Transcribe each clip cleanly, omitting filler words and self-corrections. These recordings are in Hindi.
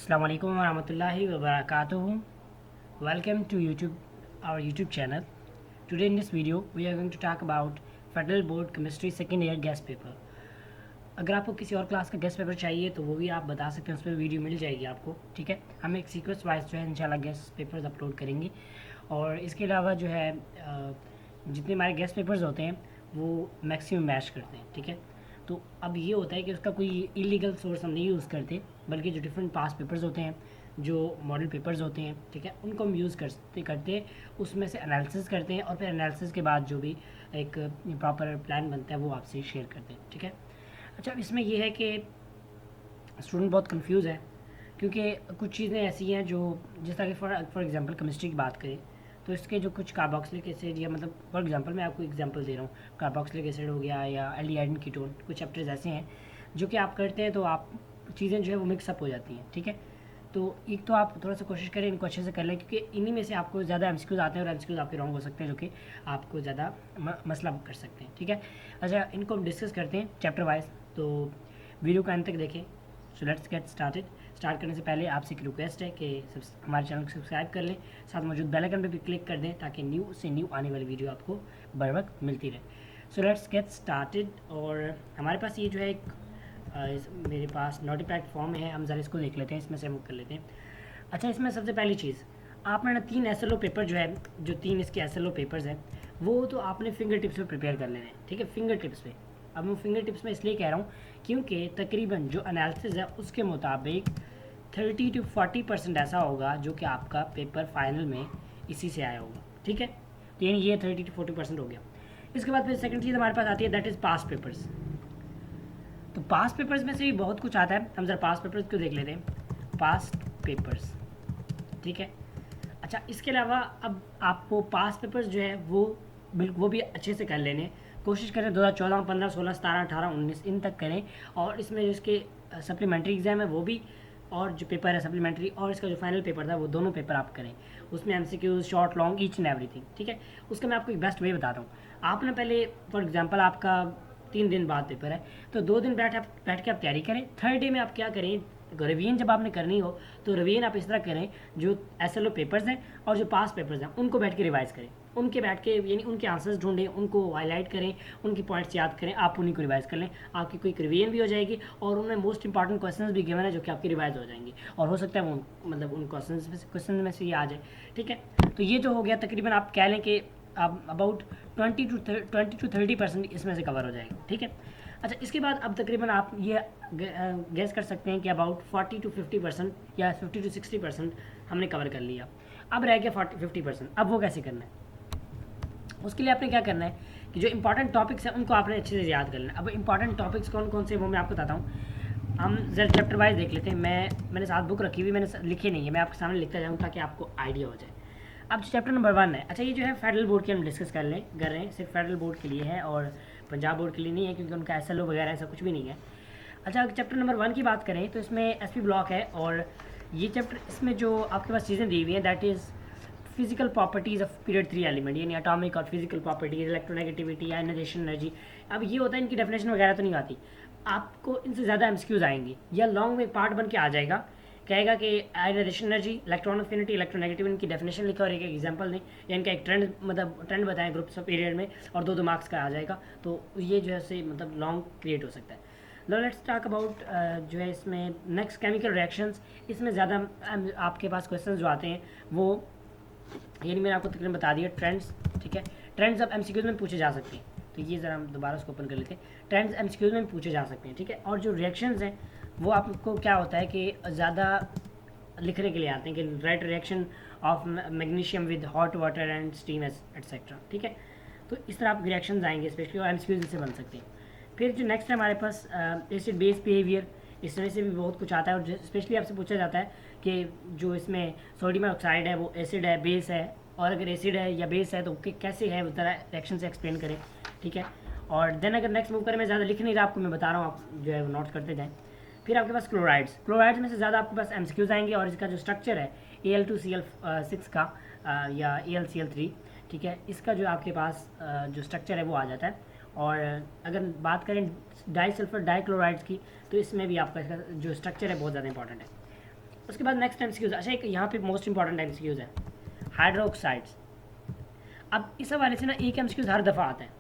Assalamu alaikum wa rahmatullahi wa barakatuhu. Welcome to our YouTube channel. Today in this video we are going to talk about Federal Board Chemistry second year guest paper. अगर आपको किसी और क्लास का गेस्ट पेपर चाहिए तो वो भी आप बता सकते हैं, उस पर वीडियो मिल जाएगी आपको। ठीक है, हम एक सीक्वेंस वाइज जो है इंशाल्लाह गेस्ट पेपर्स अपलोड करेंगे। और इसके अलावा जो है जितने हमारे गेस्ट पेपर्स होते हैं वो मैक्सिमम मैच करते हैं। ठीक है, तो अब ये होता है कि उसका कोई इलीगल सोर्स हम नहीं यूज़ करते, बल्कि जो डिफरेंट पास पेपर्स होते हैं, जो मॉडल पेपर्स होते हैं, ठीक है, उनको हम यूज़ करते उसमें से एनालिसिस करते हैं और फिर एनालिसिस के बाद जो भी एक प्रॉपर प्लान बनता है वो आपसे शेयर करते हैं। ठीक है, अच्छा, इसमें यह है कि स्टूडेंट बहुत कंफ्यूज है, क्योंकि कुछ चीज़ें ऐसी हैं जो, जिस तरह कि फॉर एग्जांपल केमिस्ट्री की बात करें तो इसके जो कुछ कार्बोक्सिलिक एसिड, या मतलब फॉर एग्जांपल मैं आपको एग्जांपल दे रहा हूँ, कार्बोक्सिलिक एसिड हो गया या एल्डिहाइड कीटोन, कुछ चैप्टर्स ऐसे हैं जो कि आप करते हैं तो आप चीज़ें जो है वो मिक्सअप हो जाती हैं। ठीक है, तो एक तो आप थोड़ा सा कोशिश करें इनको अच्छे से कर लें, क्योंकि इन्हीं में से आपको ज़्यादा एमसीक्यूज़ आते हैं और एमसीक्यूज़ आपके रॉन्ग हो सकते हैं, जो कि आपको ज़्यादा मसला कर सकते हैं। ठीक है, अच्छा, इनको हम डिस्कस करते हैं चैप्टर वाइज, तो वीडियो को अंत तक देखें। So let's get started. Start करने से पहले आपसे एक रिक्वेस्ट है कि हमारे चैनल को सब्सक्राइब कर लें, साथ मौजूद बेल आइकन पे भी क्लिक कर दें ताकि न्यू से न्यू आने वाली वीडियो आपको बर वक्त मिलती रहे। So let's get started. और हमारे पास ये जो है एक मेरे पास नोटिफाइड फॉर्म है, हम ज़रा इसको देख लेते हैं, इसमें से मुक कर लेते हैं। अच्छा, इसमें सबसे पहली चीज़, आपने ना 3 SLO पेपर जो है, जो 3 इसके SLO पेपर्स हैं वो तो आपने फिंगर टिप्स पे प्रिपेयर कर लेने हैं। ठीक है, फिंगर टिप्स पे। अब मैं फिंगर टिप्स में इसलिए कह रहा हूँ क्योंकि तकरीबन जो एनालिसिस है उसके मुताबिक 30 to 40% ऐसा होगा जो कि आपका पेपर फाइनल में इसी से आया होगा। ठीक है, तो यानी ये 30 to 40% हो गया। इसके बाद फिर सेकंड चीज़ हमारे पास आती है, दैट इज़ पास पेपर्स। तो पास पेपर्स में से भी बहुत कुछ आता है, हम ज़रा पास पेपर्स को देख लेते हैं। पास पेपर्स, ठीक है। अच्छा, इसके अलावा अब आपको पास पेपर्स जो है वो भी अच्छे से कर लेने कोशिश करें। 2014, 15, 16, 17, 18, 19 इन तक करें। और इसमें जो इसके सप्लीमेंट्री एग्ज़ाम है वो भी, और जो पेपर है सप्लीमेंट्री, और इसका जो फाइनल पेपर था वो दोनों पेपर आप करें। उसमें MCQ short long each and everything. ठीक है, उसका मैं आपको एक बेस्ट वे बताता हूँ। आपने पहले फॉर एग्जांपल आपका 3 दिन बाद पेपर है, तो 2 दिन बैठ के आप तैयारी करें। थर्ड डे में आप क्या करें, रिवीजन जब आपने करनी हो तो रिवीजन आप इस तरह करें, जो SLO पेपर्स हैं और जो पास पेपर्स हैं उनको बैठ के रिवाइज़ करें। उनके बैठ के यानी उनके आंसर्स ढूंढें, उनको हाईलाइट करें, उनकी पॉइंट्स याद करें, आप उन्हीं को रिवाइज़ कर लें। आपकी कोई रिवीजन भी हो जाएगी और उनमें मोस्ट इंपॉर्टेंट क्वेश्चंस भी गिवन है जो कि आपकी रिवाइज हो जाएंगी, और हो सकता है वो मतलब उन क्वेश्चन में से ये आ जाए। ठीक है, तो ये जो हो गया, तकरीबन आप कह लें कि आप अबाउट 20 to 30% इसमें से कवर हो जाएगा। ठीक है, अच्छा, इसके बाद अब तकरीबन आप ये गैस कर सकते हैं कि अबाउट 40 to 50% या 50 to 60% हमने कवर कर लिया। अब रह गया 50%। अब वो कैसे करना है, उसके लिए आपने क्या करना है कि जो इंपॉर्टेंट टॉपिक्स हैं उनको आपने अच्छे से याद कर लेना। अब इंपॉर्टेंट टॉपिक्स कौन कौन से वो मैं आपको बताता हूँ। हम जरा चैप्टर वाइज देख लेते हैं। मैंने साथ बुक रखी हुई, मैंने लिखी नहीं है, मैं आपके सामने लिखता जाऊँ ताकि आपको आइडिया हो जाए। अब चैप्टर नंबर 1 है। अच्छा, ये जो है फेडरल बोर्ड के हम डिस्कस कर रहे हैं, सिर्फ फेडरल बोर्ड के लिए है और पंजाब बोर्ड के लिए नहीं है, क्योंकि उनका SLO वगैरह ऐसा कुछ भी नहीं है। अच्छा, चैप्टर नंबर 1 की बात करें तो इसमें SP ब्लॉक है, और ये चैप्टर, इसमें जो आपके पास चीज़ें दी हुई हैं that is physical properties of period 3 element, यानी एटॉमिक और physical properties, electronegativity, ionisation energy. अब ये होता है, इनकी डेफिनेशन वगैरह तो नहीं आती, आपको इनसे ज़्यादा MCQs आएंगी, या लॉन्ग में पार्ट बन के आ जाएगा, कहेगा कि ionisation energy, electron affinity, electronegativity, इनकी डेफिनेशन लिखा और एक एग्जांपल दें, या इनका एक ट्रेंड, मतलब ट्रेंड बताएं ग्रुप्स ऑफ पीरियड में, और 2-2 मार्क्स का आ जाएगा। तो ये जो है से मतलब लॉन्ग क्रिएट हो सकता है। लेट्स टॉक अबाउट जो है इसमें नेक्स्ट केमिकल रिएक्शंस। इसमें ज़्यादा आपके पास क्वेश्चंस जो आते हैं वो, यानी मैंने आपको तकरीबन बता दिया ट्रेंड्स। ठीक है, ट्रेंड्स अब MCQs में पूछे जा सकते हैं, तो ये ज़रा हम दोबारा उसको ओपन कर लेते हैं। ट्रेंड्स MCQs में पूछे जा सकते हैं। ठीक है, और जो रिएक्शंस हैं वो आपको क्या होता है कि ज़्यादा लिखने के लिए आते हैं कि right reaction of magnesium with hot water and steam etcetera. ठीक है, तो इस तरह आप रिएक्शंस आएंगे स्पेशली, और MCQs इससे बन सकते हैं। फिर जो नेक्स्ट है हमारे पास एसिड बेस बिहेवियर, इसमें से भी बहुत कुछ आता है, और स्पेशली आपसे पूछा जाता है कि जो इसमें सोडियम ऑक्साइड है वो एसिड है, बेस है, और अगर एसिड है या बेस है तो कैसे है उस तरह रिएक्शन से एक्सप्लेन करें। ठीक है, और देन अगर नेक्स्ट मूव करें, मैं ज़्यादा लिख नहीं रहा आपको, मैं बता रहा हूँ, आप जो है वो नोट करते जाएँ। फिर आपके पास क्लोराइड्स में से ज़्यादा आपके पास MCQs आएंगे, और इसका जो स्ट्रक्चर है Al2Cl6 का या AlCl3, ठीक है, इसका जो आपके पास जो स्ट्रक्चर है वो आ जाता है। और अगर बात करें डाइसल्फर डाइक्लोराइड्स की, तो इसमें भी आपका इसका जो स्ट्रक्चर है बहुत ज़्यादा इंपॉर्टेंट है। उसके बाद नेक्स्ट एमसीक्यूज, अच्छा एक यहाँ पे मोस्ट इंपॉर्टेंट एमसीक्यूज है हाइड्रोक्साइड्स। अब इस हवाले से ना एक एमसीक्यूज हर दफ़ा आता है,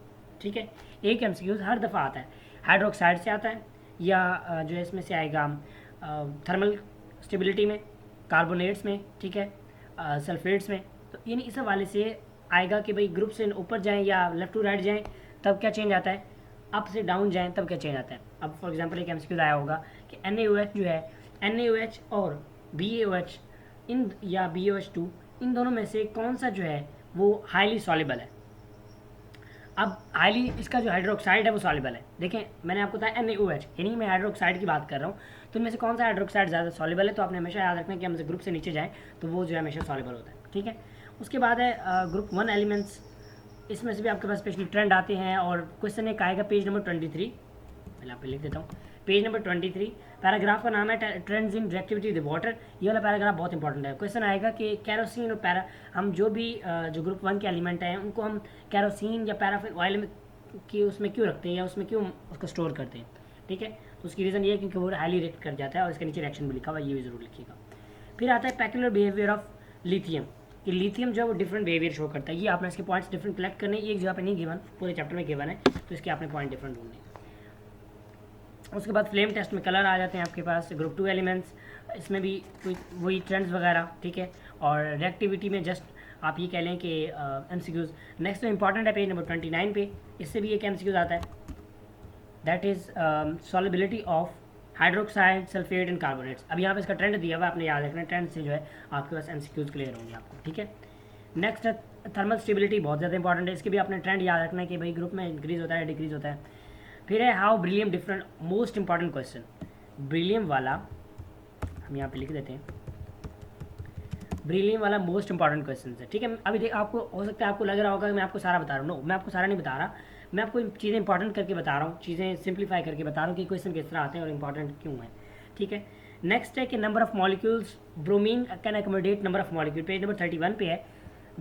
ठीक है, एक एमसीक्यूज हर दफ़ा आता है, हाइड्रोक्साइड से आता है या जो है इसमें से आएगा थर्मल स्टेबिलिटी में, कार्बोनेट्स में, ठीक है, सल्फेट्स में। तो यानी इस हवाले से आएगा कि भाई ग्रुप से ऊपर जाएं या लेफ्ट टू राइट जाएं तब क्या चेंज आता है, अप से डाउन जाएं तब क्या चेंज आता है। अब फॉर एग्जांपल एक एमसीक्यूज आया होगा कि NaOH जो है, NaOH और BaOH इन या BaOH2 इन दोनों में से कौन सा जो है वो हाईली सॉल्युबल है। अब हाईली इसका जो हाइड्रोक्साइड है वो सॉल्युबल है। देखें मैंने आपको बताया NaOH, यानी मैं हाइड्रोक्साइड की बात कर रहा हूँ, तो इनमें से कौन सा हाइड्रोक्साइड ज़्यादा सॉल्युबल है। तो आपने हमेशा याद रखना कि हम ग्रुप से नीचे जाएँ तो वो जो है हमेशा सॉल्युबल होता है, ठीक है। उसके बाद है ग्रुप 1 एलिमेंट्स, इसमें से भी आपके पास स्पेशली ट्रेंड आते हैं और क्वेश्चन एक आएगा पेज नंबर 23, मैं यहाँ पे लिख देता हूँ, पेज नंबर 23, पैराग्राफ का नाम है trends in reactivity of water. ये वाला पैराग्राफ बहुत इंपॉर्टेंट है। क्वेश्चन आएगा कि कैरोसिन और हम जो भी जो ग्रुप 1 के एलिमेंट हैं उनको हम कैरोसिन या पैराफिन ऑयल में कि उसमें क्यों रखते हैं या उसमें क्यों उसको स्टोर करते हैं, ठीक है। तो उसकी रीज़न ये है क्योंकि वो हाईली रिएक्ट कर जाता है और इसके नीचे रिएक्शन भी लिखा हुआ है, ये भी ज़रूर लिखिएगा। फिर आता है पेक्युलर बिहेवियर ऑफ लिथियम, कि लिथियम जो है वो डिफरेंट बिहेवियर शो करता है। ये आपने इसके पॉइंट्स डिफरेंट कलेक्ट करने, एक जगह पे नहीं गिवन, पूरे चैप्टर में गिवन है, तो इसके आपने पॉइंट डिफरेंट ढूंढने। उसके बाद फ्लेम टेस्ट में कलर आ जाते हैं आपके पास, ग्रुप 2 एलिमेंट्स, इसमें भी वही ट्रेंड्स वगैरह, ठीक है। और रिएक्टिविटी में जस्ट आप ये कह लें कि एमसीक्यूज। नेक्स्ट तो इंपॉर्टेंट है पेज नंबर 29 पे, इससे भी एक एमसीक्यूज आता है, that is solubility of hydroxide, sulphate and carbonates. अब यहाँ पे इसका ट्रेंड दिया हुआ है, आपने याद रखना, ट्रेंड से जो है आपके पास एमसीक्यूज क्लियर होंगे आपको, ठीक है। नेक्स्ट है थर्मल स्टेबिलिटी, बहुत ज़्यादा इंपॉर्टेंट है, इसके भी आपने ट्रेंड याद रखना है कि भाई ग्रुप में इंक्रीज होता है डिक्रीज होता है। फिर है how beryllium different, most important question beryllium वाला, हम यहाँ पे लिख देते हैं, ब्रिलियम वाला मोस्ट इंपॉर्टेंट क्वेश्चन है, ठीक है। अभी देख आपको हो सकता है आपको लग रहा होगा कि मैं आपको सारा बता रहा हूँ, नो मैं आपको सारा नहीं बता रहा, मैं आपको चीज़ें इंपॉर्टेंट करके बता रहा हूँ, चीज़ें सिंप्लीफाई करके बता रहा हूँ कि क्वेश्चन किस तरह आते हैं और इंपॉर्टेंट क्यों है, ठीक है। नेक्स्ट है कि number of molecules, bromine can accommodate number of molecule, page number 31 पे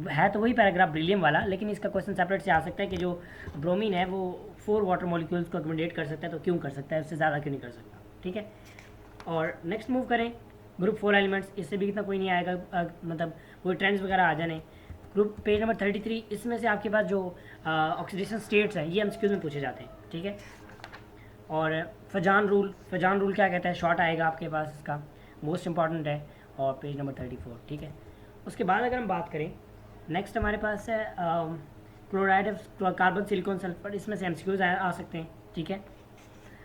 है तो वही पैराग्राफ ब्रिलियम वाला, लेकिन इसका क्वेश्चन सेपरेट से आ सकता है कि जो ब्रोमीन है वो 4 वाटर मॉलिक्यूल्स को एकोमोडेट कर सकता है, तो क्यों कर सकता है, उससे ज़्यादा क्यों नहीं कर सकता, ठीक है। और नेक्स्ट मूव करें ग्रुप 4 एलिमेंट्स, इससे भी इतना कोई नहीं आएगा, मतलब वो ट्रेंड्स वगैरह आ जाने। ग्रुप पेज नंबर 33, इसमें से आपके पास जो ऑक्सीडेशन स्टेट्स हैं ये एमसीक्यूज में पूछे जाते हैं, ठीक है। और फजान रूल क्या कहता है, शॉर्ट आएगा आपके पास, इसका मोस्ट इंपॉर्टेंट है, और पेज नंबर 34, ठीक है। उसके बाद अगर हम बात करें नेक्स्ट हमारे पास है chloride of carbon, silicon, sulphur, इसमें से एमसीक्यूज आ सकते हैं, ठीक है।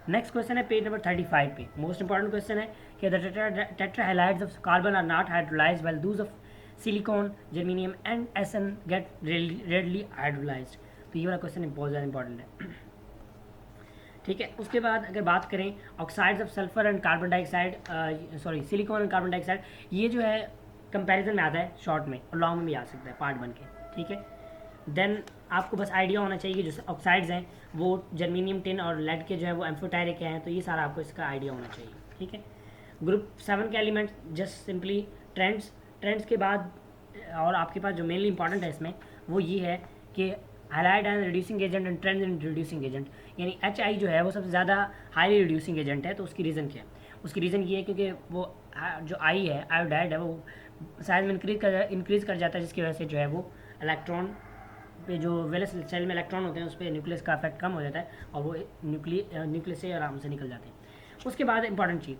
नेक्स्ट क्वेश्चन है पेज नंबर 35 पे, मोस्ट इंपॉर्टेंट क्वेश्चन है कि the tetrahalides of carbon are not hydrolysed while those of silicon, germanium and SN get readily hydrolysed. तो ये वाला क्वेश्चन बहुत ज़्यादा इंपॉर्टेंट है, ठीक है। उसके बाद अगर बात करें oxides of sulphur and carbon dioxide, silicon and carbon dioxide, ये जो है कंपैरिजन में आता है शॉर्ट में और लॉन्ग में भी आ सकता है पार्ट 1 के, ठीक है। देन आपको बस आइडिया होना चाहिए कि जो ऑक्साइड्स हैं वो जर्मेनियम, टिन और लेड के जो है वो एम्फोटेरिक हैं, तो ये सारा आपको इसका आइडिया होना चाहिए, ठीक है। ग्रुप 7 के एलिमेंट्स जस्ट सिंपली ट्रेंड्स के बाद, और आपके पास जो मेनली इंपॉर्टेंट है इसमें वो ये है कि highlight and reducing agent and trends in reducing agent, यानी HI जो है वो सबसे ज़्यादा हाईली रिड्यूसिंग एजेंट है। तो उसकी रीज़न क्या है, उसकी रीज़न ये है क्योंकि वो जो I है, आयोडाइड है, वो साइज में इंक्रीज़ कर जाता है, जिसकी वजह से जो है वो इलेक्ट्रॉन पे, जो वेलेंस सेल में इलेक्ट्रॉन होते हैं उस पर न्यूक्लियस का इफेक्ट कम हो जाता है और वो न्यूक्लियस से आराम से निकल जाते हैं। उसके बाद इंपॉर्टेंट चीज़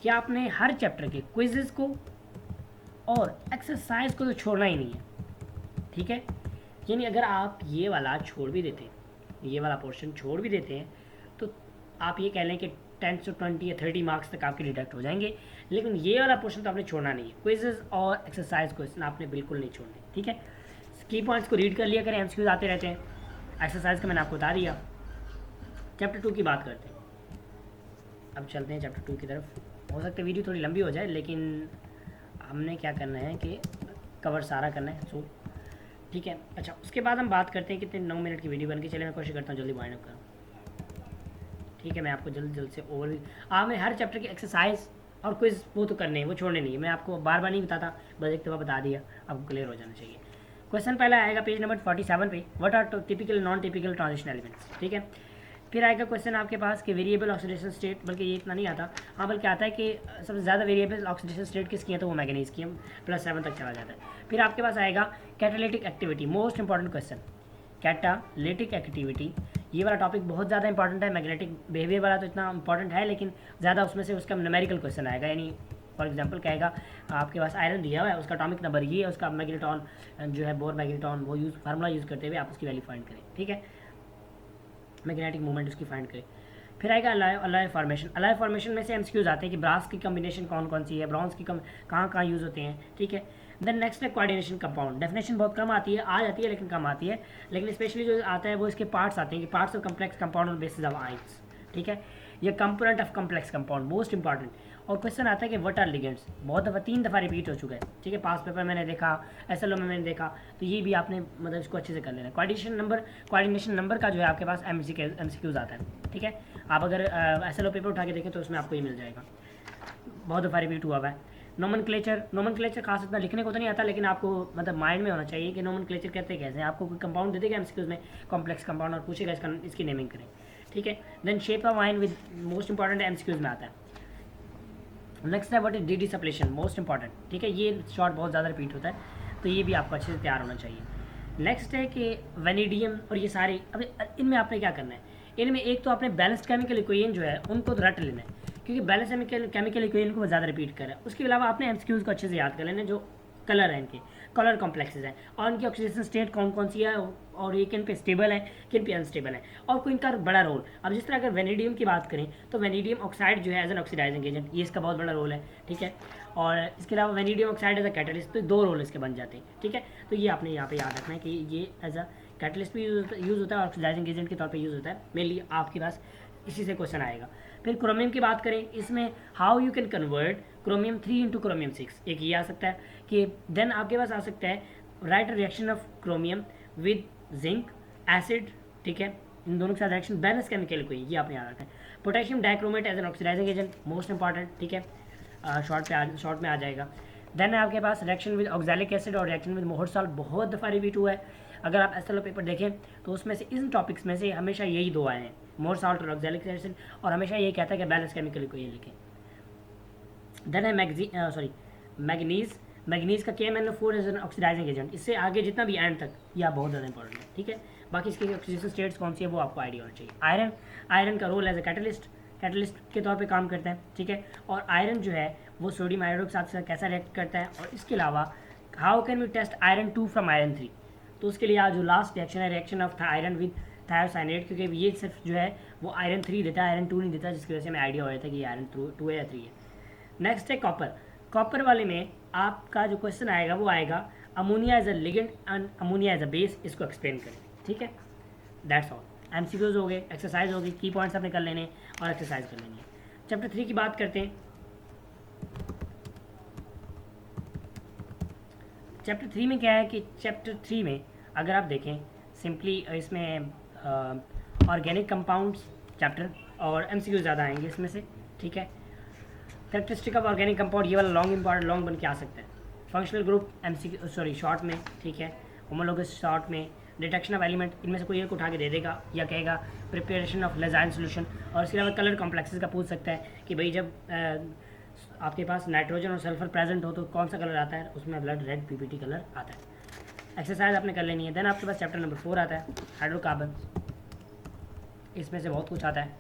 कि आपने हर चैप्टर के क्विज़ेस को और एक्सरसाइज को तो छोड़ना ही नहीं है, ठीक है। यानी अगर आप ये वाला छोड़ भी देते हैं, ये वाला पोर्शन छोड़ भी देते हैं, तो आप ये कह लें कि 10 से 20 या 30 मार्क्स तक आपके डिडक्ट हो जाएंगे, लेकिन ये वाला पोर्शन तो आपने छोड़ना नहीं है। क्विज़ेस और एक्सरसाइज क्वेश्चन आपने बिल्कुल नहीं छोड़ने, ठीक है। की पॉइंट्स को रीड कर लिया करें, एमसीक्यूज आते रहते हैं। एक्सरसाइज का मैंने आपको बता दिया। चैप्टर 2 की बात करते हैं, अब चलते हैं चैप्टर 2 की तरफ। हो सकता है वीडियो थोड़ी लंबी हो जाए, लेकिन हमने क्या करना है कि कवर सारा करना है, सो ठीक है। अच्छा, उसके बाद हम बात करते हैं कितने 9 मिनट की वीडियो बन के, चले मैं कोशिश करता हूँ जल्दी वाइंड अप करूँ, ठीक है। मैं आपको जल्द से ओवर मैं हर चैप्टर की एक्सरसाइज और क्विज़ वो तो करने हैं, वो छोड़ने नहीं है। मैं आपको बार बार नहीं बताता, बस एक दफ़ा बता दिया, आपको क्लियर हो जाना चाहिए। क्वेश्चन पहला आएगा पेज नंबर 47 पे, what are typical non typical transition elements, ठीक है। फिर आएगा क्वेश्चन आपके पास कि वेरिएबल ऑक्सीडेशन स्टेट, बल्कि ये इतना नहीं आता, हाँ बल्कि आता है कि सबसे ज़्यादा वेरिएबल ऑक्सीडेशन स्टेट किसकी है, तो वो मैग्नीज की है, +7 तक चला जाता है। फिर आपके पास आएगा catalytic activity, most important question, catalytic activity. ये वाला टॉपिक बहुत ज़्यादा इंपॉर्टेंट है, मैग्नेटिक बिहेवियर वाला तो इतना इंपॉर्टेंट है, लेकिन ज़्यादा उसमें से उसका न्यूमेरिकल क्वेश्चन आएगा, यानी फॉर एग्जांपल कहेगा आपके पास आयरन दिया हुआ है, उसका अटॉमिक नंबर ये है, उसका मैग्नेटॉन जो है बोर मैग्नेटॉन, वो फार्मूला यूज़ करते हुए आप उसकी वैल्यू फाइंड करें, ठीक है, मैग्नेटिक मूवमेंट उसकी फाइंड करें। फिर आएगा अलॉय फॉर्मेशन। अलॉय फॉर्मेशन में से एमसीक्यूज आते हैं कि ब्रास की कॉम्बिनेशन कौन कौन सी है, ब्रॉन्ज की कहाँ कहाँ यूज़ होते हैं, ठीक है। देन नेक्स्ट है कोऑर्डिनेशन कंपाउंड। डेफिनेशन बहुत कम आती है, आ जाती है लेकिन कम आती है, लेकिन स्पेशली जो आता है वो इसके पार्ट्स आते हैं कि parts of complex compound on basis of ions, ठीक है। ये component of complex compound most important. और क्वेश्चन आता है कि व्हाट आर लिगेंड्स, बहुत दफ़ा 3 दफ़ा रिपीट हो चुका है, ठीक है, पास पेपर मैंने देखा, एसएलओ में मैंने देखा, तो ये भी आपने मतलब इसको अच्छे से कर लेना। कोऑर्डिनेशन नंबर का जो है आपके पास एमसीक्यूज आता है, ठीक है। आप अगर एसएलओ पेपर उठा के देखें तो उसमें आपको ये मिल जाएगा, बहुत दफ़ा रिपीट हुआ है। नोमेनक्लेचर खास इतना लिखने को तो नहीं आता, लेकिन आपको मतलब माइंड में होना चाहिए कि नोमेनक्लेचर कहते कैसे हैं। आपको कोई कंपाउंड दे देगा एमसीक्यूज में, कॉम्प्लेक्स कंपाउंड, और पूछेगा इसकी नेमिंग करें, ठीक है। Then shape of ion with most important MCQs में आता है। नेक्स्ट है what is depletion, most important, ठीक है, ये शॉर्ट बहुत ज़्यादा रिपीट होता है, तो ये भी आपको अच्छे से तैयार होना चाहिए। नेक्स्ट है कि वेनेडियम और ये सारे, अब इनमें आपने क्या करना है, इनमें एक तो आपने बैलेंस्ड केमिकल इक्वेशन जो है उनको तो रट लेना है, क्योंकि बैलेंस केमिकल इक्वेशन को ज़्यादा रिपीट कर रहा है। उसके अलावा आपने एमसीक्यूज को अच्छे से याद कर लेना, जो कलर है इनके, कलर कॉम्प्लेक्सेस हैं, और इनकी ऑक्सीडेशन स्टेट कौन कौन सी है, और ये किन पे स्टेबल है, किन पे अनस्टेबल है, और कोई इनका बड़ा रोल। अब जिस तरह अगर वेनेडियम की बात करें तो वेनेडियम ऑक्साइड जो है एज एन ऑक्सीडाइजिंग एजेंट, ये इसका बहुत बड़ा रोल है, ठीक है। और इसके अलावा vanadium oxide as a catalyst, तो 2 रोल इसके बन जाते हैं, ठीक है। तो ये आपने यहाँ पे याद रखना है कि ये एज अ कैटलिस्ट भी यूज़ होता है और ऑक्सीडाइजिंग एजेंट के तौर पर यूज़ होता है, मेनली आपके पास इसी से क्वेश्चन आएगा। फिर क्रोमियम की बात करें, इसमें how you can convert chromium 3 into chromium 6, एक ये आ सकता है कि देन आपके पास आ सकता है right reaction of chromium with zinc acid, ठीक है, इन दोनों के साथ रिएक्शन, बैलेंस केमिकल कोई, ये आपने याद रखना है। Potassium dichromate as an oxidising agent, most important, ठीक है, शॉर्ट में आ जाएगा। देन है आपके पास रिएक्शन विद ऑक्सैलिक एसिड और रिएक्शन विद मोहर साल्ट, बहुत दफ़ा रिपीट हुआ है, अगर आप एसएलओ पेपर देखें तो उसमें से इन टॉपिक्स में से हमेशा यही 2 आए हैं, मोहर साल्ट और ऑक्सैलिक एसिड, और हमेशा यही कहता है कि बैलेंस केमिकल को ये लिखें। देन है मैग्नीज का KMnO4 as an oxidising agent, इससे आगे जितना भी एंड तक यह बहुत ज़्यादा इंपॉर्टेंट है, ठीक है। बाकी इसकी ऑक्सीडेशन स्टेट्स कौन सी है वो आपको आइडिया होना चाहिए। आयरन का रोल एज ए कैटलिस्ट के तौर पे काम करता है, ठीक है। और आयरन जो है वो सोडियम आयोडाइड के साथ कैसा रिएक्ट करता है, और इसके अलावा how can we test iron 2 from iron 3, तो उसके लिए आज जो लास्ट रिएक्शन है, reaction of iron with thiocyanate, क्योंकि ये सिर्फ जो है वो आयरन 3 देता है, आयरन 2 नहीं देता, जिसकी वजह से हमें आइडिया हो जाता है कि ये आयरन 2 है या 3 है। नेक्स्ट है कॉपर वाले में आपका जो क्वेश्चन आएगा वो आएगा ammonia as a ligand and ammonia as a base, इसको एक्सप्लेन करें, ठीक है। That's all. एमसीक्यूज हो गए, एक्सरसाइज होगी, की पॉइंट्स आपने कर लेने और एक्सरसाइज कर लेनी है। चैप्टर 3 की बात करते हैं। चैप्टर 3 में क्या है कि चैप्टर 3 में अगर आप देखें सिंपली इसमें ऑर्गेनिक कंपाउंड्स चैप्टर और एमसीक्यू ज़्यादा आएंगे इसमें से, ठीक है। कैरेक्टरिस्टिक ऑफ ऑर्गेनिक कंपाउंड, ये वाला लॉन्ग बन के आ सकता है। फंक्शनल ग्रुप शॉर्ट में, ठीक है। होमोलोगस शॉर्ट में। डिटेक्शन ऑफ एलिमेंट, इनमें से कोई एक उठा के दे देगा या कहेगा प्रिपरेशन ऑफ लेजाइन सोल्यूशन। और इसके अलावा कलर कॉम्प्लेक्सेस का पूछ सकता है कि भाई जब आपके पास नाइट्रोजन और सल्फर प्रेजेंट हो तो कौन सा कलर आता है, उसमें ब्लड रेड पीपीटी कलर आता है। एक्सरसाइज आपने कर लेनी है। देन आपके पास चैप्टर नंबर 4 आता है, हाइड्रोकार्बन। इसमें से बहुत कुछ आता है।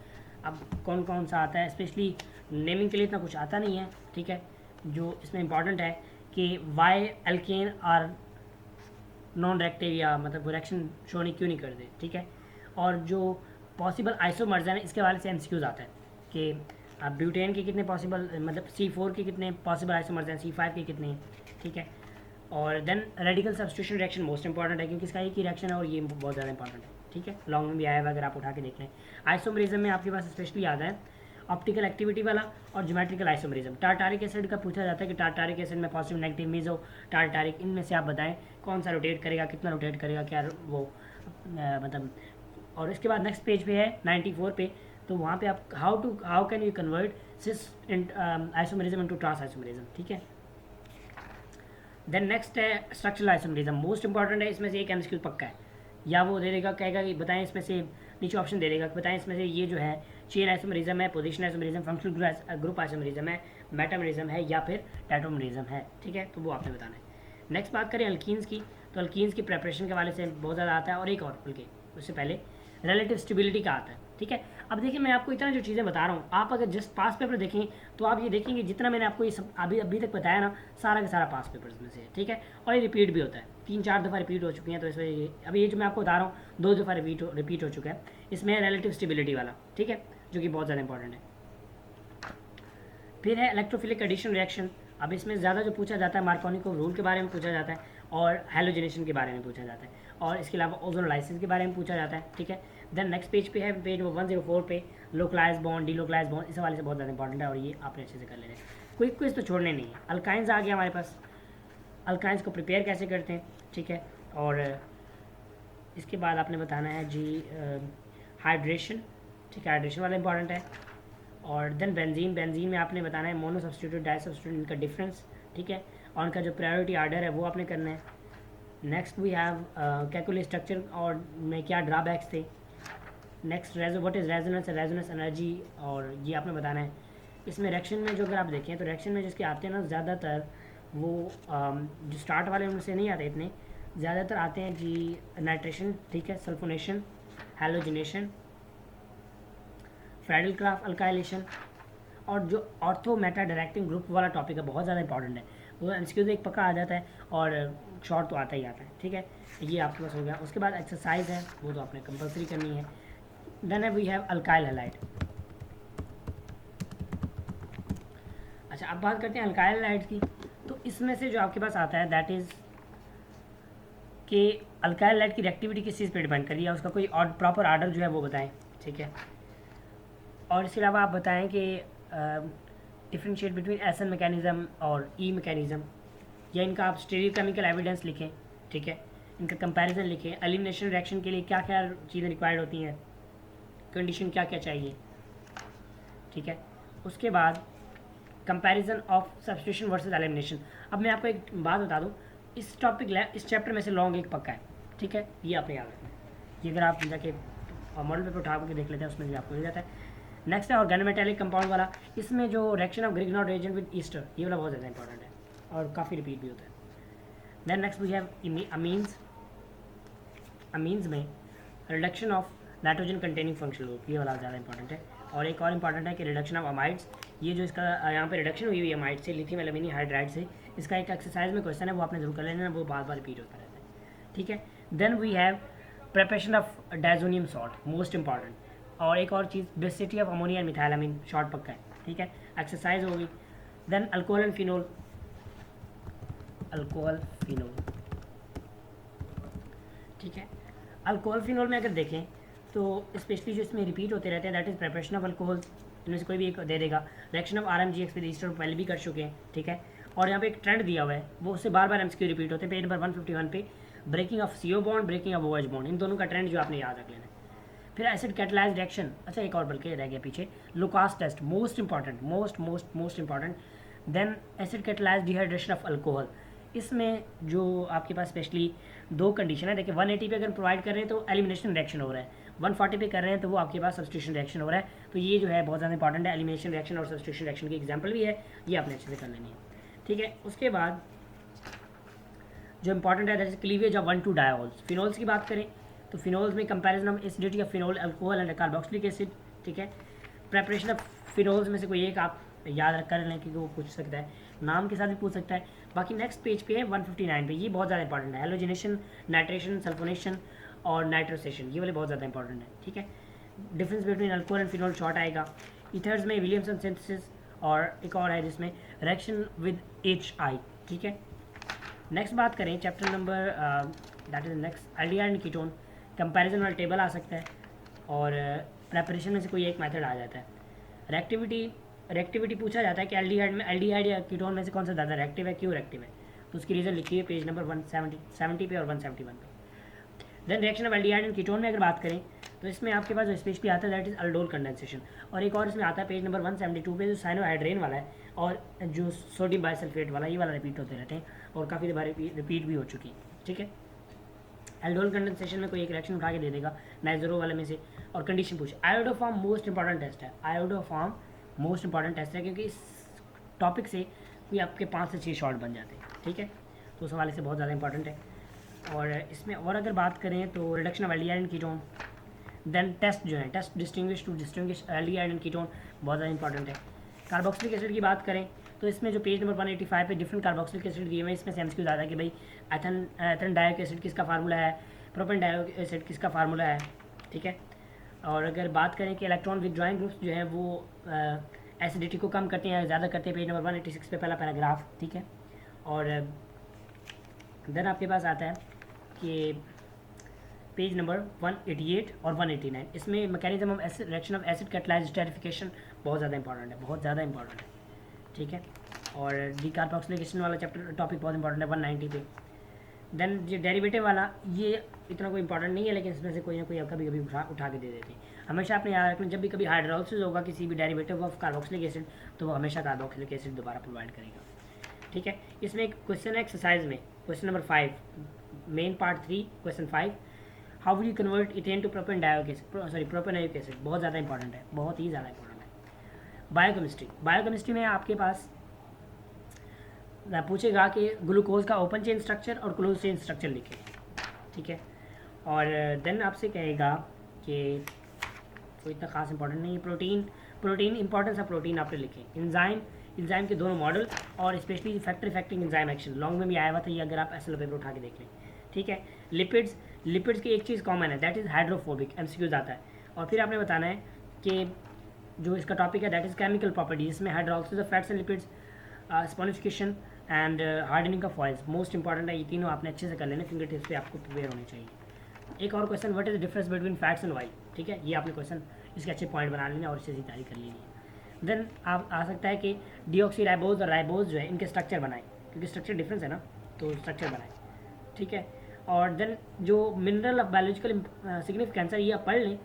अब कौन कौन सा आता है, स्पेशली नेमिंग के लिए इतना कुछ आता नहीं है, ठीक है। जो इसमें इंपॉर्टेंट है कि वाई एल्केन और नॉन रिएक्टिव, या मतलब रिएक्शन शो नहीं क्यों नहीं कर दे, ठीक है। और जो पॉसिबल आइसोमर्स हैं इसके वाले से एमसीक्यूज आता है कि अब ब्यूटेन के कितने पॉसिबल, मतलब C4 के कितने पॉसिबल आइसोमर्स हैं, C5 के कितने हैं, ठीक है। और then radical substitution reaction most important है, क्योंकि इसका एक ही रिएक्शन है और ये बहुत ज़्यादा इंपॉर्टेंट है, ठीक है। लॉन्ग में भी आया हुआ, अगर आप उठा के देख लें। आइसोमरिज्म में आपके पास स्पेशली याद है ऑप्टिकल एक्टिविटी वाला और ज्योमेट्रिकल आइसोमरिज्म। टार्टारिक एसिड का पूछा जाता है कि टार्टारिक एसिड में पॉजिटिव नेगेटिव मीजो टार्टारिक, इनमें से आप बताएं कौन सा रोटेट करेगा, कितना रोटेट करेगा, क्या वो मतलब। और इसके बाद नेक्स्ट पेज पे है 94 पे, तो वहाँ पे आप how can you convert cis isomerism into trans isomerism, ठीक है। देन नेक्स्ट है स्ट्रक्चरल आइसोमरिज्म, मोस्ट इंपॉर्टेंट है। इसमें से एक एमसीक्यू पक्का है, या वो दे देगा कहेगा कि बताएं इसमें से नीचे ऑप्शन दे देगा कि बताएं इसमें से ये जो है चेन आइसोमरिज्म है, position isomerism, functional group isomerism है, मेटामरिज्म है या फिर टेट्रामरिज्म है, ठीक है, तो वो आपने बताना है। नेक्स्ट बात करें अल्कीन्स की, तो अल्कीन्स की प्रेपरेशन के वाले से बहुत ज़्यादा आता है, और एक और बल्कि उससे पहले रिलेटिव स्टेबिलिटी का आता है, ठीक है। अब देखिए मैं आपको इतना जो चीज़ें बता रहा हूँ, आप अगर जस्ट पास पेपर देखें तो आप ये देखेंगे जितना मैंने आपको ये सब अभी तक बताया ना, सारा का सारा पास पेपर्स में से है, ठीक है। और ये रिपीट भी होता है, 3-4 दफ़ा रिपीट हो चुकी हैं, तो इसमें अभी ये जो मैं आपको बता रहा हूँ 2 दफ़ा रिपीट हो चुका है। इसमें रिलेटिव स्टेबिलिटी वाला, ठीक है, जो कि बहुत ज़्यादा इंपॉर्टेंट है। फिर है इलेक्ट्रोफिलिक एडिशन रिएक्शन। अब इसमें ज़्यादा जो पूछा जाता है मार्कोनिको रूल के बारे में पूछा जाता है, और हैलोजिनेशन के बारे में पूछा जाता है, और इसके अलावा ओजोनोलाइसिस के बारे में पूछा जाता है, ठीक है। देन नेक्स्ट पेज पे है, पेज 104 पे लोकलाइज बॉन्ड, डीलोकलाइज बॉन्ड, इस हवाले से बहुत ज़्यादा इंपॉर्टेंट है, और ये आपने अच्छे से कर लेना है। क्विक क्विज तो छोड़ने नहीं है। अल्काइंस आ गया हमारे पास, अल्काइंस को प्रिपेयर कैसे करते हैं, ठीक है। और इसके बाद आपने बताना है जी हाइड्रेशन, ठीक है, हाइड्रेशन वाला इंपॉर्टेंट है। और देन बेंजीन में आपने बताना है मोनो सब्सटीट्यूट, डाई सब्सटीट्यूट, इनका डिफरेंस, ठीक है, और उनका जो प्रायोरिटी आर्डर है वो आपने करना है। Next we have calculate structure और में क्या ड्रॉबैक्स थे। Next what is resonance energy, और ये आपने बताना है। इसमें रिएक्शन में जो अगर आप देखें तो रिएक्शन में जिसके आते हैं ना ज़्यादातर वो जो स्टार्ट वाले उनसे नहीं आते इतने, ज़्यादातर आते हैं जी नाइट्रेशन, ठीक है, सल्फोनेशन, हैलोजिनेशन, फ्राइडलक्राफ्ट अल्काइलेशन, और जो ऑर्थो मेटा डायरेक्टिंग ग्रुप वाला टॉपिक है बहुत ज़्यादा इंपॉर्टेंट है, वो एमसीक्यू एक पक्का आ जाता है और शॉर्ट तो आता ही आता है, ठीक है। ये आपके पास हो गया। उसके बाद एक्सरसाइज है, वो तो आपने कंपलसरी करनी है। Then we have alkyl halide. अच्छा, अब बात करते हैं अल्काइल हैलाइड की। तो इसमें से जो आपके पास आता है दैट इज़ कि अल्काइल हैलाइड की रिएक्टिविटी किस चीज़ पर डिपेंड करिए, उसका कोई और प्रॉपर आर्डर जो है वो बताएं, ठीक है। और इसके अलावा आप बताएं कि डिफ्रेंशिएट बिटवीन एसन मैकेनिज़्म और ई मैकेनिज़्म, या इनका आप स्टीरियोकेमिकल एविडेंस लिखें, ठीक है, इनका कंपैरिजन लिखें। एलिमिनेशन रिएक्शन के लिए क्या क्या चीज़ें रिक्वायर्ड होती हैं, कंडीशन क्या क्या चाहिए, ठीक है। उसके बाद comparison of substitution versus elimination. अब मैं आपको एक बात बता दूं, इस चैप्टर में से लॉन्ग एक पक्का है, ठीक है, ये आपने याद रखना है। ये अगर आप जाके मॉडल पेपर उठा के देख लेते हैं उसमें भी आपको मिल जाता है। नेक्स्ट है ऑर्गेनोमेटेलिक कंपाउंड वाला। इसमें जो reaction of Grignard reagent with ester, ये वाला बहुत ज़्यादा इंपॉर्टेंट है और काफ़ी रिपीट भी होता है। Then next we have amines. Amines में reduction of nitrogen containing functional group, ये वाला ज़्यादा इंपॉर्टेंट है। और एक और इंपॉर्टेंट है कि रिडक्शन ऑफ अमाइड्स, ये जो इसका यहाँ पे रिडक्शन हुई हुई है अमाइड से, लिथियम एल्यूमिनियम हाइड्राइड से, इसका एक एक्सरसाइज में क्वेश्चन है, वो आपने जरूर कर लेना, वो बार बार रिपीट होता रहता है, ठीक है। Then we have preparation of diazonium salt, most important. और एक और चीज़ basicity of ammonia and methylamine, short पक्का है, ठीक है, एक्सरसाइज होगी। Then alcohol and phenol, alcohol phenol, ठीक है। अल्कोहल फिनोल में अगर देखें तो स्पेशली जो इसमें रिपीट होते रहते हैं that is preparation of alcohol, इनमें से कोई भी एक दे देगा। Reaction of RMGX with Easter पहले भी कर चुके हैं, ठीक है। और यहाँ पे एक ट्रेंड दिया हुआ है, वो उससे बार बार MCQ रिपीट होते हैं। पेज नंबर 151 पे breaking of CO bond, breaking of OH bond, इन दोनों का ट्रेंड जो आपने याद रख लेना है। फिर एसिड कैटलाइज्ड रिएक्शन, अच्छा एक और बल्कि रह गया पीछे, Lucas test, most important, most important. Then acid catalysed dehydration of alcohol, इसमें जो आपके पास स्पेशली दो कंडीशन है। देखिए 180 पे अगर प्रोवाइड कर रहे हैं तो एलिमिनेशन रिएक्शन हो रहा है, 140 पे कर रहे हैं तो वो आपके पास सब्स्टिट्यूशन रिएक्शन हो रहा है। तो ये जो है बहुत ज़्यादा इंपॉर्टेंट है, एलिमिनेशन रिएक्शन और सब्स्टिट्यूशन रिएक्शन की एग्जांपल भी है, ये आपने अच्छे से कर लेनी है, ठीक है। उसके बाद जो इंपॉर्टेंट है that is cleavage of 1,2 diols. Phenols की बात करें तो फिनोल्स में comparison of acidity of phenol, alcohol and carboxylic acid, ठीक है। प्रेपरेशन ऑफ फिनोल्स में से कोई एक आप याद रख कर लें क्योंकि वो पूछ सकता है, नाम के साथ भी पूछ सकता है। बाकी नेक्स्ट पेज पे है 159 पे, ये बहुत ज़्यादा इंपॉर्टेंट है, हेलोजिनेशन, नाइट्रेशन, सल्फोनेशन और नाइट्रोसेशन, ये वाले बहुत ज़्यादा इंपॉर्टेंट है, ठीक है। Difference between alcohol and phenol short आएगा। ईथर्स में विलियमसन सिंथेसिस, और एक और है जिसमें रिएक्शन विद HI, ठीक है। नेक्स्ट बात करें chapter number that is next aldehyde and ketone, comparison वाला टेबल आ सकता है, और प्रेपरेशन में से कोई एक मेथड आ जाता है। रिएक्टिविटी पूछा जाता है कि एल्डिहाइड या कीटोन में से कौन सा ज़्यादा रिएक्टिव है, क्यों रिएक्टिव है, तो उसकी रीज़न लिखिए पेज नंबर 170 पे और 171 पे। Then reaction of aldehyde and ketone में अगर बात करें तो इसमें आपके पास जो स्पेशली आता है दैट इज अल्डोल कंडेंसेशन, और एक और इसमें आता है पेज नंबर 172 पे जो साइनोहाइड्रेन वाला है और जो सोडियम बाइसल्फेट वाला, ये वाला रिपीट होते रहते हैं और काफ़ी बार रिपीट भी हो चुकी है, ठीक है। एल्डोल कंडेंसेशन में कोई एक रिएक्शन उठा के दे देगा नाइजरो वाले में से, और कंडीशन पूछ। आयोडोफॉर्म मोस्ट इंपॉर्टेंट टेस्ट है, आयोडोफॉर्म मोस्ट इंपॉर्टेंट टेस्ट है, क्योंकि इस टॉपिक से कोई आपके 5 से 6 शॉर्ट बन जाते हैं, ठीक है। तो उस हवाले से बहुत ज़्यादा इंपॉर्टेंट है। और इसमें और अगर बात करें तो reduction of aldehyde and ketone, then test जो है, test distinguish to distinguish aldehyde and ketone, बहुत ज़्यादा इंपॉर्टेंट है। कार्बोक्सिलिक एसिड की बात करें तो इसमें जो पेज नंबर 185 पे डिफरेंट कार्बोक्सिलिक एसिड दिए हुए हैं, इसमें से एमसीक्यू ज़्यादा है कि भाई एथन डाइक एसिड किसका फार्मूला है, प्रोपेन डाइक एसिड किसका फार्मूला है, ठीक है। और अगर बात करें कि इलेक्ट्रॉन विदड्रॉइंग ग्रुप्स जो है वो एसिडिटी को कम करते हैं, ज़्यादा करते हैं, पेज नंबर 186 पे पहला पैराग्राफ, ठीक है। और देन आपके पास आता है कि पेज नंबर 188 और 189, इसमें mechanism of reaction of acid catalysed esterification बहुत ज़्यादा इंपॉर्टेंट है, बहुत ज़्यादा इंपॉर्टेंट है, ठीक है। और डीकार्बोक्सिलेशन वाला चैप्टर टॉपिक बहुत इंपॉर्टेंट है 190 पे। देन जो डेरिवेटिव वाला ये इतना कोई इंपॉर्टेंट नहीं है, लेकिन इसमें से कोई ना कोई कभी कभी उठा के दे देते हैं। हमेशा आपने याद रखना, जब भी कभी हाइड्रोलिसिस होगा किसी भी डेरिवेटिव ऑफ कार्बोक्सिलिक एसिड, तो वो हमेशा कार्बोक्सिलिक एसिड दोबारा प्रोवाइड करेगा, ठीक है। इसमें एक क्वेश्चन है एक्सरसाइज में, question number 5, main part 3 question 5, how will you convert ethane to propanoic acid, propanoic acid, बहुत ज़्यादा इंपॉर्टेंट है, बहुत ही ज़्यादा इंपॉर्टेंट है। बायोकेमिस्ट्री, बायोकेमिस्ट्री में आपके पास पूछेगा कि ग्लूकोज का ओपन चेन स्ट्रक्चर और क्लोज चेन स्ट्रक्चर लिखें, ठीक है। और देन आपसे कहेगा कि कोई इतना खास इंपॉर्टेंट नहीं है, प्रोटीन इंपॉर्टेंस ऑफ प्रोटीन आपने लिखे, एंजाइम के दोनों मॉडल, और specially factor affecting enzyme action, long में भी आया हुआ था ये, अगर आप ऐसे पेपर उठा के देख लें, ठीक है। लिपिड्स की एक चीज़ कॉमन है, दैट इज़ हाइड्रोफोबिक, एमसीक्यूज आता है। और फिर आपने बताना है कि जो इसका टॉपिक है दैट इज़ केमिकल प्रॉपर्टीज, इसमें hydrolysis of fats and lipids, saponification and hardening of oils, most important है। ये तीनों आपने अच्छे से कर लेना, फिंगर टिप्स पे आपको प्रिपेयर होने चाहिए। एक और question, what is the difference between fats and oil, ठीक है। ये आपने क्वेश्चन इसके अच्छे पॉइंट बना लेना और इससे तैयारी कर लेनी है। देन आप आ सकता है कि डीऑक्सीराइबोज और राइबोज जो है इनके स्ट्रक्चर बनाए, क्योंकि स्ट्रक्चर डिफरेंस है ना, तो स्ट्रक्चर बनाए, ठीक है। और देन जो मिनरल ऑफ बायोलॉजिकल सिग्निफिकेंस है, ये आप पढ़ लें,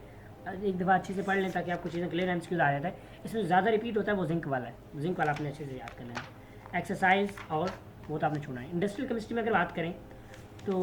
एक दफ़ा अच्छे से पढ़ लें ताकि आपको चीज़ें क्लियर एमसीक्यूज आ जाता है। इसमें ज़्यादा रिपीट होता है वो जिंक वाला है, जिंक वाला आपने अच्छे से याद कर लेना। एक्सरसाइज और वो तो आपने छोड़ा है। इंडस्ट्रियल केमिस्ट्री में अगर बात करें तो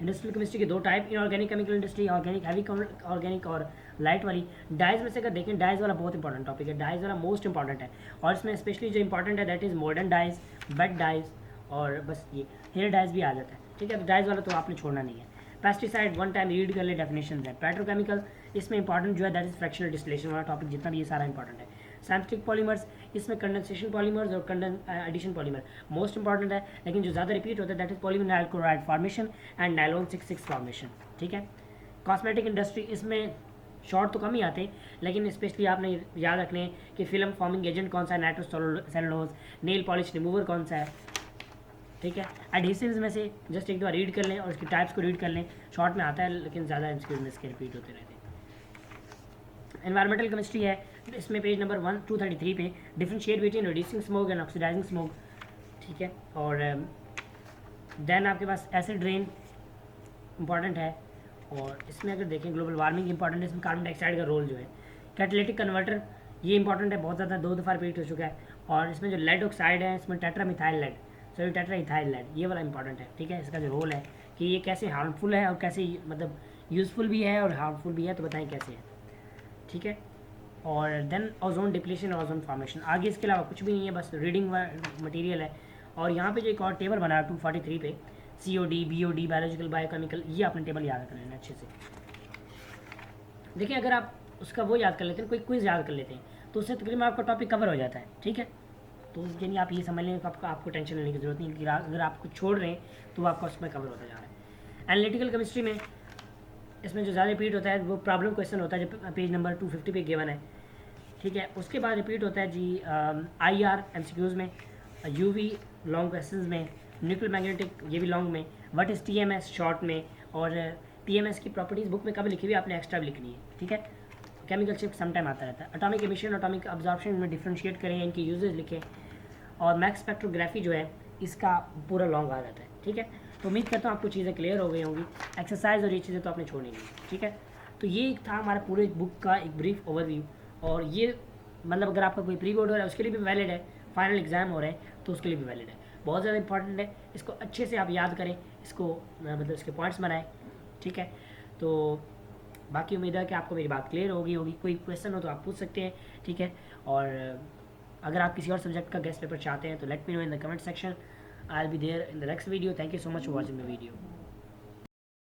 इंडस्ट्रियल केमिस्ट्री के 2 type, inorganic chemical industry, organic, heavy organic और लाइट वाली। डाइज में से अगर देखें, डाइज वाला बहुत इंपॉर्टेंट टॉपिक है, डाइज वाला मोस्ट इंपॉर्टेंट है। और इसमें स्पेशली जो इंपॉर्टेंट है that is modern dyes, wet dyes, और बस ये हेयर डाइज भी आ जाता है, ठीक है। डाइज वाला तो आपने छोड़ना नहीं है। पेस्टिसाइड वन टाइम रीड कर ले, डेफिनेशन है। पेट्रोकेमिकल, इसमें इंपॉर्टेंट जो है दैट इज फ्रैक्शनल डिस्टिलेशन वाला टॉपिक, जितना भी ये सारा इंपॉर्टेंट है। सिंथेटिक पॉलीमर्स, इसमें कंडेंसेशन पॉलीमर्स और एडिशन पॉलीमर मोस्ट इंपॉर्टेंट है, लेकिन जो ज़्यादा रिपीट होता है that is polyvinyl chloride formation and nylon 6,6 formation, ठीक है। कॉस्मेटिक इंडस्ट्री, इसमें शॉर्ट तो कम ही आते, लेकिन स्पेशली आपने याद रखने कि फिल्म फॉर्मिंग एजेंट कौन सा है, नाइट्रोसेलुलोज, नेल पॉलिश रिमूवर कौन सा है, ठीक है। एडहेसिव्स में से जस्ट एक बार रीड कर लें और उसकी टाइप्स को रीड कर लें, शॉर्ट में आता है लेकिन ज़्यादा एमसीक्यूज में इसके रिपीट होते रहते हैं। एनवायरमेंटल केमिस्ट्री है, इसमें पेज नंबर 233 पे differentiate between reducing smoke and oxidising smoke, ठीक है। और देन आपके पास एसिड रेन इंपॉर्टेंट है, और इसमें अगर देखें ग्लोबल वार्मिंग इंपॉर्टेंट है, इसमें कार्बन डाइऑक्साइड का रोल जो है। कैटालिटिक कन्वर्टर, ये इंपॉर्टेंट है, बहुत ज़्यादा 2 दफ़ा रिपीट हो चुका है। और इसमें जो लेड ऑक्साइड है, इसमें tetramethyl lead, sorry tetraethyl lead, ये वाला इंपॉर्टेंट है, ठीक है। इसका जो रोल है कि ये कैसे हार्मफुल है और कैसे मतलब यूज़फुल भी है और हार्मफुल भी है, तो बताएं कैसे है, ठीक है। और देन ओजोन डिप्लीशन और ओजोन फॉर्मेशन, आगे इसके अलावा कुछ भी नहीं है, बस रीडिंग मटेरियल है। और यहाँ पे जो एक और टेबल बना है 243 पे, COD, BOD, बायोलॉजिकल, बायोकेमिकल, ये आपने टेबल याद कर लेना अच्छे से। देखिए अगर आप उसका वो याद कर लेते हैं, कोई क्विज याद कर लेते हैं, तो उससे तकरीबन आपका टॉपिक कवर हो जाता है, ठीक है। तो यानी आप ये समझ लें कि आपको टेंशन लेने की ज़रूरत नहीं कि अगर आप कुछ छोड़ रहे हैं तो आपका उसमें कवर होता जा रहा है। एनालिटिकल केमिस्ट्री में इसमें जो ज़्यादा रिपीट होता है वो प्रॉब्लम क्वेश्चन होता है, जो पेज नंबर 250 पे गिवन है, ठीक है। उसके बाद रिपीट होता है जी IR MCQs में, UV लॉन्ग क्वेश्चन में, न्यूक्लियर मैग्नेटिक ये भी लॉन्ग में, व्हाट इज़ TMS शॉर्ट में, और TMS की प्रॉपर्टीज़ बुक में कभी लिखी हुई आपने एक्स्ट्रा लिखनी है, ठीक है। केमिकल शिफ्ट समटाइम आता रहता है। एटॉमिक एमिशन, एटॉमिक अब्जॉर्प्शन में डिफ्रेंशिएट करें, इनकी यूजेज लिखें, और मैक्स स्पेक्ट्रोग्राफी जो है इसका पूरा लॉन्ग आ जाता है, ठीक है। तो उम्मीद करता हूँ आपको चीज़ें क्लियर हो गई होंगी। एक्सरसाइज और ये चीज़ें तो आपने छोड़नी नहीं, ठीक है। तो ये था हमारा पूरे बुक का एक ब्रीफ ओवरव्यू, और ये मतलब अगर आपका कोई प्री बोर्ड हो रहा है उसके लिए भी वैलिड है, फाइनल एग्जाम हो रहे हैं तो उसके लिए भी वैलिड है। बहुत ज़्यादा इंपॉर्टेंट है, इसको अच्छे से आप याद करें, इसको मतलब इसके पॉइंट्स बनाएं, ठीक है। तो बाकी उम्मीद है कि आपको मेरी बात क्लियर होगी। कोई क्वेश्चन हो तो आप पूछ सकते हैं, ठीक है। और अगर आप किसी और सब्जेक्ट का गेस्ट पेपर चाहते हैं तो let me know in the comment section. I will be there in the next video. Thank you so much for watching the video.